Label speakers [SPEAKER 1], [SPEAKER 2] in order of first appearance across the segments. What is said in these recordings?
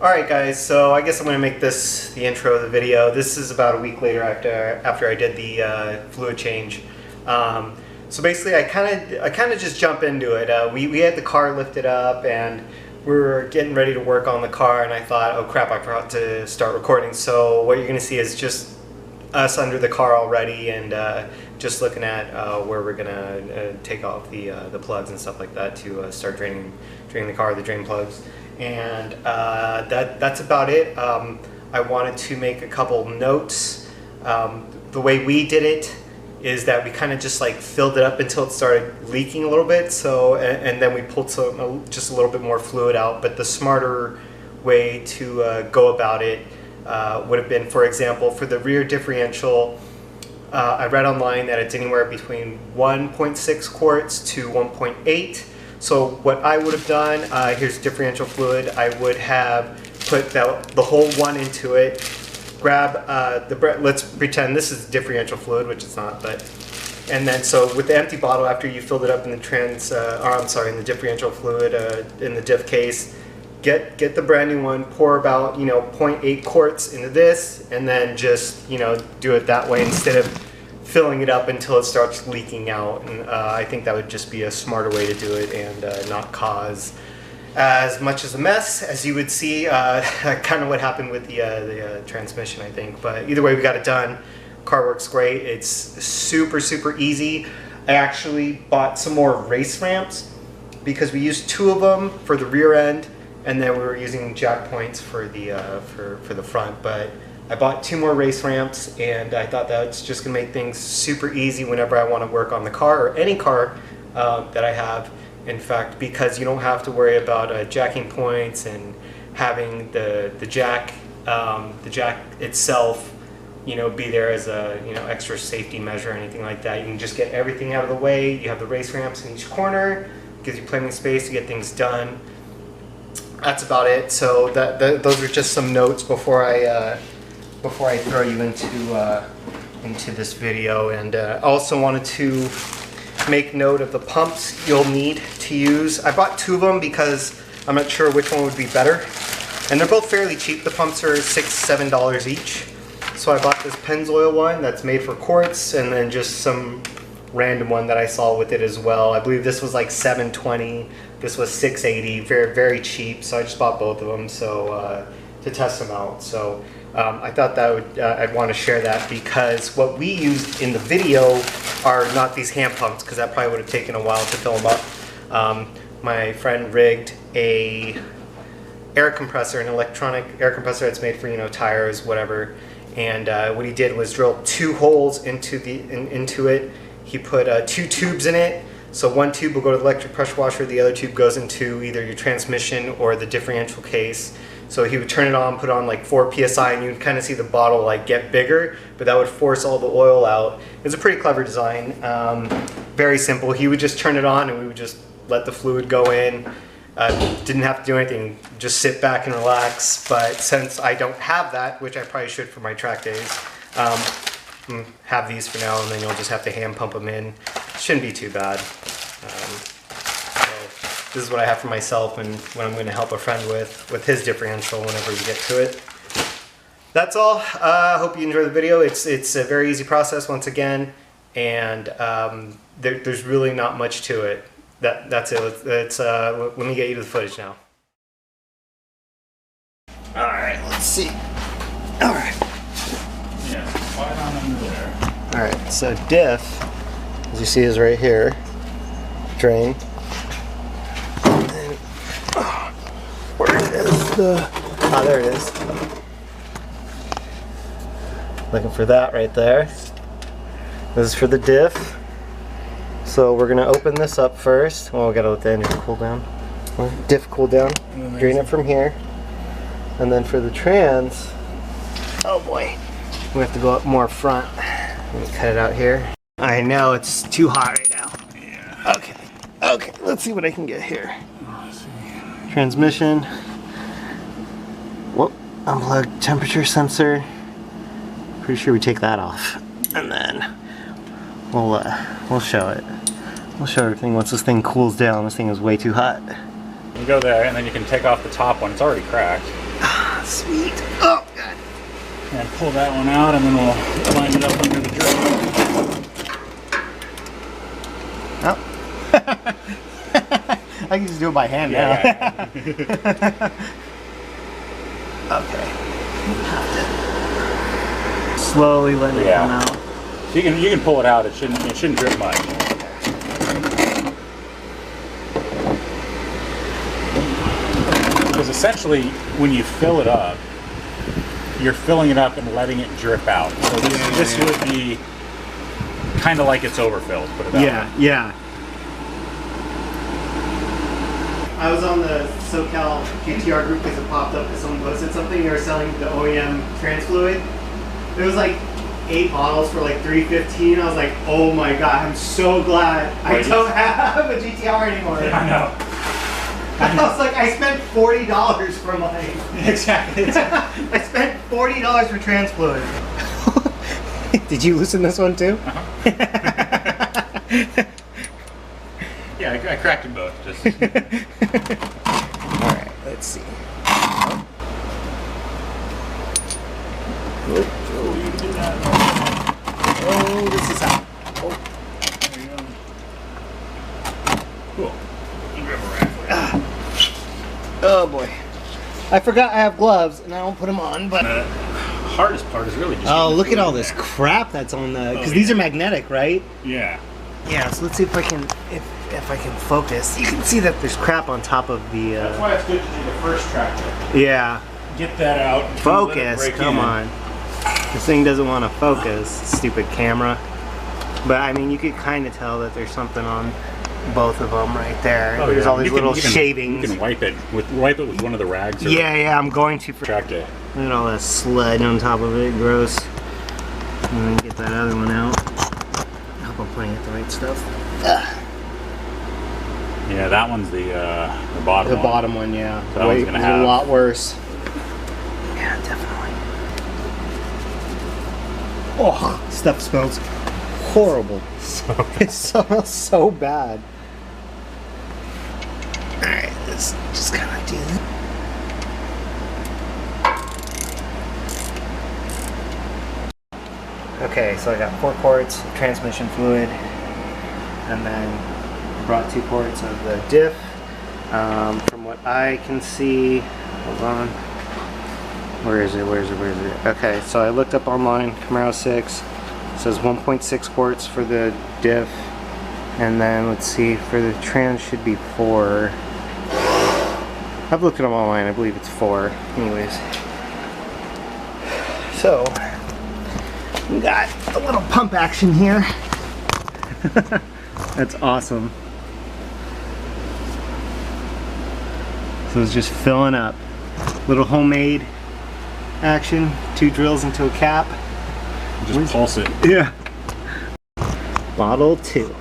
[SPEAKER 1] Alright guys, so I guess I'm going to make this the intro of the video. This is about a week later after I did the fluid change. So basically I kind of just jump into it. We had the car lifted up and we were getting ready to work on the car, and I thought, oh crap, I forgot to start recording. So what you're going to see is just us under the car already, and just looking at where we're going to take off the plugs and stuff like that to start draining the car, the drain plugs. And that's about it. I wanted to make a couple notes. The way we did it is that we kind of just like filled it up until it started leaking a little bit. So and then we pulled just a little bit more fluid out. But the smarter way to go about it would have been, for example, for the rear differential. I read online that it's anywhere between 1.6 quarts to 1.8. So what I would have done, here's differential fluid. I would have put the whole one into it, grab let's pretend this is differential fluid, which it's not, but, and then so with the empty bottle, after you filled it up in the in the differential fluid in the diff case, get the brand new one, pour about 0.8 quarts into this, and then just do it that way instead of filling it up until it starts leaking out. And I think that would just be a smarter way to do it and not cause as much as a mess as you would see. Kind of what happened with the transmission, I think. But either way, we got it done. Car works great. It's super easy. I actually bought some more race ramps because we used 2 of them for the rear end, and then we were using jack points for the for the front. But I bought 2 more race ramps, and I thought that's just gonna make things super easy whenever I want to work on the car or any car that I have. In fact, because you don't have to worry about jacking points and having the jack itself be there as a extra safety measure or anything like that. You can just get everything out of the way. You have the race ramps in each corner, gives you plenty of space to get things done. That's about it. So those are just some notes before I throw you into this video. And also wanted to make note of the pumps you'll need to use. I bought 2 of them because I'm not sure which one would be better, and they're both fairly cheap. The pumps are $6-7 each. So I bought this Pennzoil one that's made for quarts, and then just some random one that I saw with it as well. I believe this was like $7.20. This was $6.80. Very cheap. So I just bought both of them to test them out. So I thought that I'd want to share that, because what we used in the video are not these hand pumps, because that probably would have taken a while to fill them up. My friend rigged a air compressor, an electronic air compressor that's made for tires, whatever. And what he did was drill 2 holes into it. He put 2 tubes in it. So one tube will go to the electric pressure washer, the other tube goes into either your transmission or the differential case. So he would turn it on, put on like 4 psi, and you would kind of see the bottle like get bigger, but that would force all the oil out. It was a pretty clever design, very simple. He would just turn it on and we would just let the fluid go in. Didn't have to do anything, just sit back and relax. But since I don't have that, which I probably should for my track days, have these for now, and then you'll just have to hand pump them in. Shouldn't be too bad. This is what I have for myself and what I'm going to help a friend with his differential whenever we get to it. That's all. I hope you enjoy the video. It's a very easy process once again, and there's really not much to it. That's it. Let me get you to the footage now. All right, let's see. All right.
[SPEAKER 2] Yeah, slide on under there.
[SPEAKER 1] All right, so diff, as you see, is right here. Drain. Where is there it is. Looking for that right there. This is for the diff. So we're gonna open this up first. Well, we gotta let the engine cool down. Diff cool down. Drain it from here. And then for the trans, oh boy, we have to go up more front. Let me cut it out here. I know it's too hot right now.
[SPEAKER 2] Yeah.
[SPEAKER 1] Okay, let's see what I can get here. Transmission. Whoop, unplug temperature sensor. Pretty sure we take that off, and then we'll show it. We'll show everything once this thing cools down. This thing is way too hot.
[SPEAKER 2] You go there, and then you can take off the top one. It's already cracked.
[SPEAKER 3] Ah, sweet. Oh, God.
[SPEAKER 2] And pull that one out, and then we'll line it up under the drill.
[SPEAKER 3] Oh. I can just do it by hand now.
[SPEAKER 2] Yeah.
[SPEAKER 3] Okay. Slowly let it come out.
[SPEAKER 2] So you can pull it out. It shouldn't drip much. Because essentially, when you fill it up, you're filling it up and letting it drip out. So this would be kind of like it's overfilled. Put it that way.
[SPEAKER 3] Yeah. I was on the SoCal GTR group because it popped up because someone posted something. They were selling the OEM trans fluid. It was like 8 bottles for like $3.15. I was like, oh my god, I'm so glad I don't have a GTR anymore.
[SPEAKER 2] Yeah, I know.
[SPEAKER 3] I was like, I spent $40 for mine.
[SPEAKER 2] Exactly.
[SPEAKER 3] I spent $40 for trans fluid. Did you loosen this one too?
[SPEAKER 2] Yeah, I cracked them both. Just.
[SPEAKER 3] Alright, let's see.
[SPEAKER 2] Oh, you did that.
[SPEAKER 3] Oh, this is out.
[SPEAKER 2] Oh. There you go. Cool. You grab a rack.
[SPEAKER 3] Oh boy. I forgot I have gloves and I don't put them on, but...
[SPEAKER 2] The hardest part is really just...
[SPEAKER 3] Oh, look at all this crap that's on the... Because these are magnetic, right?
[SPEAKER 2] Yeah.
[SPEAKER 3] Yeah, so let's see if I can... If I can focus. You can see that there's crap on top of the...
[SPEAKER 2] That's why it's good to do the first tractor.
[SPEAKER 3] Yeah.
[SPEAKER 2] Get that out.
[SPEAKER 3] Focus, come on. This thing doesn't want to focus, stupid camera. But I mean, you could kind of tell that there's something on both of them right there.
[SPEAKER 2] Oh,
[SPEAKER 3] there's
[SPEAKER 2] yeah.
[SPEAKER 3] all these little
[SPEAKER 2] You
[SPEAKER 3] shavings.
[SPEAKER 2] can wipe it with one of the rags. Or
[SPEAKER 3] Yeah, I'm going to.
[SPEAKER 2] Track it.
[SPEAKER 3] Look at all that sludge on top of it, gross. And then get that other one out. I hope I'm playing at the right stuff.
[SPEAKER 2] Yeah, that one's the bottom one.
[SPEAKER 3] The bottom one, yeah.
[SPEAKER 2] So that one's gonna have
[SPEAKER 3] a lot worse. Yeah, definitely. Oh, stuff smells horrible. It smells so bad. Alright, let's just kind of do that. Okay, so I got 4 quarts of transmission fluid, and then brought 2 quarts of the diff. From what I can see, hold on. Where is it? Okay, so I looked up online, Camaro 6, it says 1.6 quarts for the diff, and then let's see, for the trans should be 4. I've looked it up online, I believe it's 4. Anyways. So, we got a little pump action here. That's awesome. So it's just filling up. Little homemade action, 2 drills into a cap.
[SPEAKER 2] Just pulse it.
[SPEAKER 3] Yeah. Bottle 2.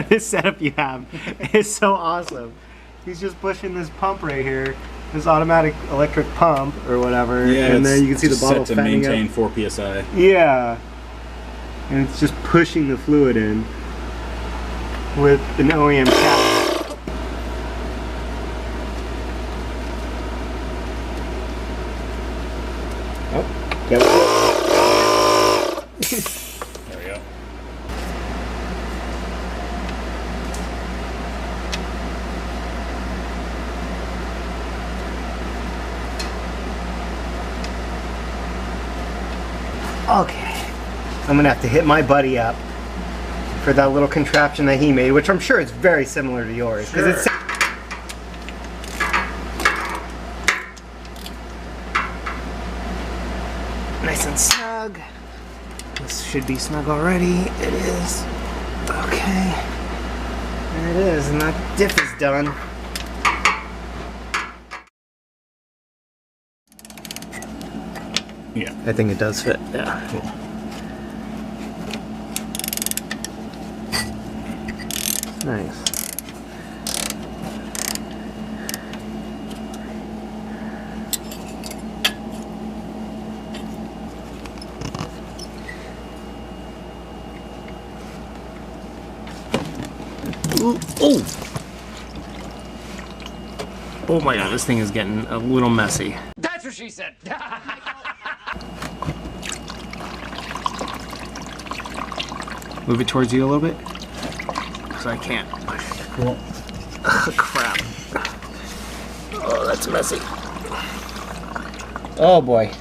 [SPEAKER 3] This setup you have is so awesome. He's just pushing this pump right here, this automatic electric pump or whatever, and then you can see the bottle
[SPEAKER 2] set to
[SPEAKER 3] fanning
[SPEAKER 2] maintain
[SPEAKER 3] up.
[SPEAKER 2] 4 psi.
[SPEAKER 3] Yeah, and it's just pushing the fluid in with an OEM cap. Oh, there
[SPEAKER 2] we go.
[SPEAKER 3] Okay, I'm gonna have to hit my buddy up for that little contraption that he made, which I'm sure is very similar to yours.
[SPEAKER 2] Sure.
[SPEAKER 3] It's nice and snug. This should be snug already. It is. Okay. There it is, and that diff is done.
[SPEAKER 2] Yeah.
[SPEAKER 3] I think it does fit. Yeah.
[SPEAKER 2] Cool.
[SPEAKER 3] Nice. Ooh. Oh! Oh my god, this thing is getting a little messy.
[SPEAKER 4] That's what she said.
[SPEAKER 3] Move it towards you a little bit, because I can't.
[SPEAKER 2] Cool.
[SPEAKER 3] Crap. Oh, that's messy. Oh boy.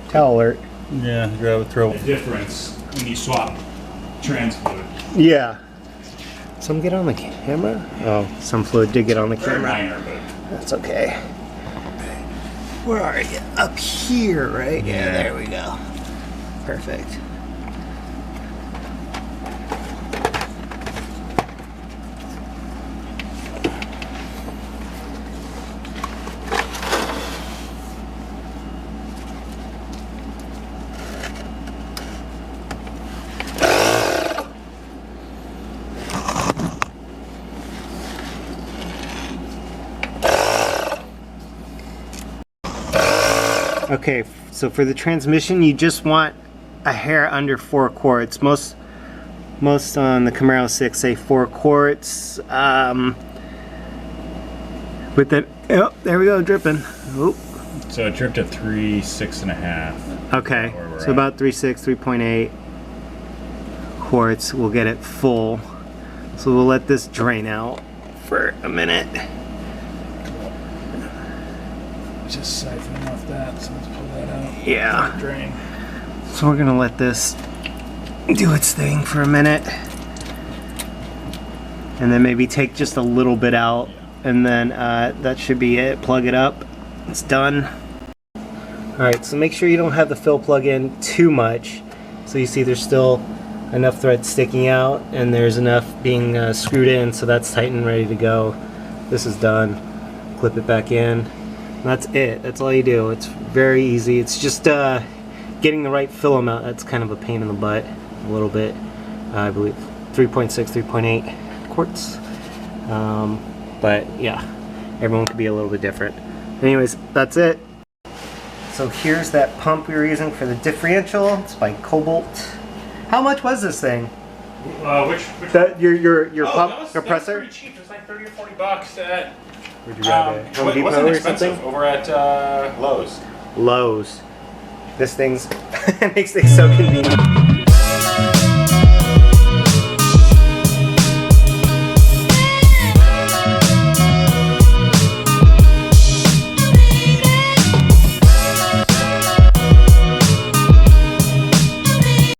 [SPEAKER 3] Towel alert.
[SPEAKER 2] Yeah, grab a throw. The difference when you swap trans fluid.
[SPEAKER 3] Yeah. Some get on the camera? Oh, some fluid did get on the
[SPEAKER 2] Very
[SPEAKER 3] camera.
[SPEAKER 2] minor, but
[SPEAKER 3] That's okay. Where are you? Up here, right? Yeah, there we go. Perfect. Okay, so for the transmission, you just want a hair under 4 quarts. Most on the Camaro 6 say 4 quarts. With the oh, there we go, dripping. Oop.
[SPEAKER 2] so it dripped at 3, 6.5.
[SPEAKER 3] Okay,
[SPEAKER 2] Where we're
[SPEAKER 3] so
[SPEAKER 2] at.
[SPEAKER 3] about 3.6, 3.8 quarts. We'll get it full. So we'll let this drain out for a minute.
[SPEAKER 2] Just siphoning off that, so let's pull that out.
[SPEAKER 3] Yeah.
[SPEAKER 2] Drain.
[SPEAKER 3] So we're gonna let this do its thing for a minute. And then maybe take just a little bit out. And then that should be it. Plug it up. It's done. Alright, so make sure you don't have the fill plug in too much. So you see there's still enough thread sticking out and there's enough being screwed in, so that's tight and ready to go. This is done. Clip it back in. And that's it. That's all you do. It's very easy. It's just getting the right fill amount. That's kind of a pain in the butt a little bit. I believe 3.6, 3.8 quarts. But yeah, everyone could be a little bit different. Anyways, that's it. So here's that pump we were using for the differential. It's by Cobalt. How much was this thing?
[SPEAKER 2] Which
[SPEAKER 3] That your pump
[SPEAKER 2] that was
[SPEAKER 3] compressor?
[SPEAKER 2] pretty cheap. It was like 30 or 40 bucks at
[SPEAKER 3] Where'd you grab it? Home
[SPEAKER 2] it
[SPEAKER 3] Depot
[SPEAKER 2] wasn't
[SPEAKER 3] or
[SPEAKER 2] expensive.
[SPEAKER 3] something?
[SPEAKER 2] Over at Lowe's.
[SPEAKER 3] Lowe's. This thing's makes things so convenient.